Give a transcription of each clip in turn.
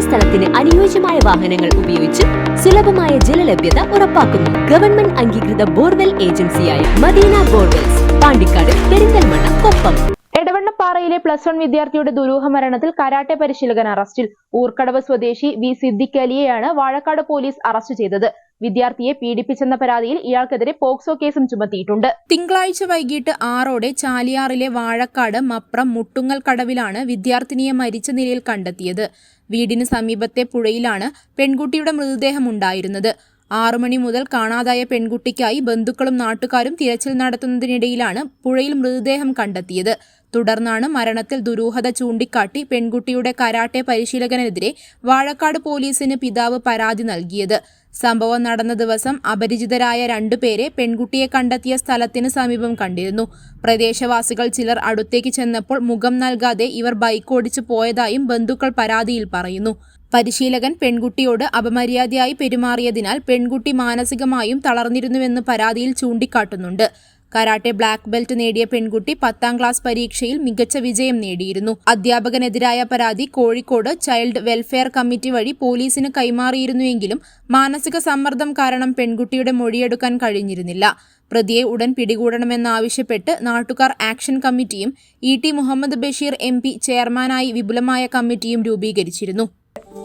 സ്ഥലത്തിന് അനുയോജ്യമായ വാഹനങ്ങൾ ഉപയോഗിച്ച് സുലഭമായ ജലലഭ്യത ഉറപ്പാക്കുന്നു. ഗവൺമെന്റ് അംഗീകൃത ബോർവെൽ ഏജൻസിയായ മദീന ബോർവെൽസ്, പാണ്ടിക്കാട്, പെരിന്തൽമണ്ണ, കൊപ്പം. എടവണ്ണപ്പാറയിലെ +1 വിദ്യാർത്ഥിയുടെ ദുരൂഹ മരണത്തിൽ കരാട്ടെ പരിശീലകൻ അറസ്റ്റിൽ. ഊർക്കടവ് സ്വദേശി വി സിദ്ദിഖ് അലിയെയാണ് വാഴക്കാട് പോലീസ് അറസ്റ്റ് ചെയ്തത്. വിദ്യാർത്ഥിയെ പീഡിപ്പിച്ചെന്ന പരാതിയിൽ ഇയാൾക്കെതിരെ പോക്സോ കേസും ചുമത്തിയിട്ടുണ്ട്. തിങ്കളാഴ്ച വൈകിട്ട് 6ഓടെ ചാലിയാറിലെ വാഴക്കാട് മപ്രം മുട്ടുങ്ങൽ കടവിലാണ് വിദ്യാർത്ഥിനിയെ മരിച്ച നിലയിൽ കണ്ടെത്തിയത്. വീടിന് സമീപത്തെ പുഴയിലാണ് പെൺകുട്ടിയുടെ മൃതദേഹം ഉണ്ടായിരുന്നത്. 6 മണി മുതൽ കാണാതായ പെൺകുട്ടിക്കായി ബന്ധുക്കളും നാട്ടുകാരും തിരച്ചിൽ നടത്തുന്നതിനിടയിലാണ് പുഴയിൽ മൃതദേഹം കണ്ടെത്തിയത്. തുടർന്നാണ് മരണത്തിൽ ദുരൂഹത ചൂണ്ടിക്കാട്ടി പെൺകുട്ടിയുടെ കരാട്ടെ പരിശീലകനെതിരെ വാഴക്കാട് പോലീസിന് പിതാവ് പരാതി നൽകിയത്. സംഭവം നടന്ന ദിവസം അപരിചിതരായ 2 പേരെ പെൺകുട്ടിയെ കണ്ടെത്തിയ സ്ഥലത്തിന് സമീപം കണ്ടിരുന്നു. പ്രദേശവാസികൾ ചിലർ അടുത്തേക്ക് ചെന്നപ്പോൾ മുഖം നൽകാതെ ഇവർ ബൈക്ക് ഓടിച്ചു പോയതായും ബന്ധുക്കൾ പരാതിയിൽ പറയുന്നു. പരിശീലകൻ പെൺകുട്ടിയോട് അപമര്യാദയായി പെരുമാറിയതിനാൽ പെൺകുട്ടി മാനസികമായും തളർന്നിരുന്നുവെന്ന് പരാതിയിൽ ചൂണ്ടിക്കാട്ടുന്നുണ്ട്. കരാട്ടെ ബ്ലാക്ക് ബെൽറ്റ് നേടിയ പെൺകുട്ടി 10ാം ക്ലാസ് പരീക്ഷയിൽ മികച്ച വിജയം നേടിയിരുന്നു. അധ്യാപകനെതിരായ പരാതി കോഴിക്കോട് ചൈൽഡ് വെൽഫെയർ കമ്മിറ്റി വഴി പോലീസിന് കൈമാറിയിരുന്നുവെങ്കിലും മാനസിക സമ്മർദ്ദം കാരണം പെൺകുട്ടിയുടെ മൊഴിയെടുക്കാൻ കഴിഞ്ഞിരുന്നില്ല. പ്രതിയെ ഉടൻ പിടികൂടണമെന്നാവശ്യപ്പെട്ട് നാട്ടുകാർ ആക്ഷൻ കമ്മിറ്റിയും ET മുഹമ്മദ് ബഷീർ MP ചെയർമാനായി വിപുലമായ കമ്മിറ്റിയും രൂപീകരിച്ചിരുന്നു.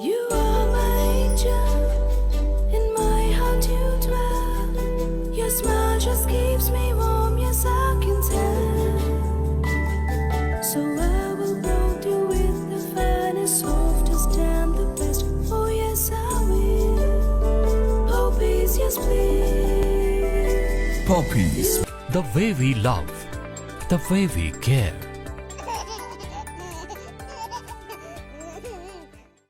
You are my angel, in my heart you dwell. Your smile just keeps me warm, yes I can tell. So I will hold you with the finest, softest and the best. Oh yes I will. Poppies, yes please. Poppies, the way we love, the way we care.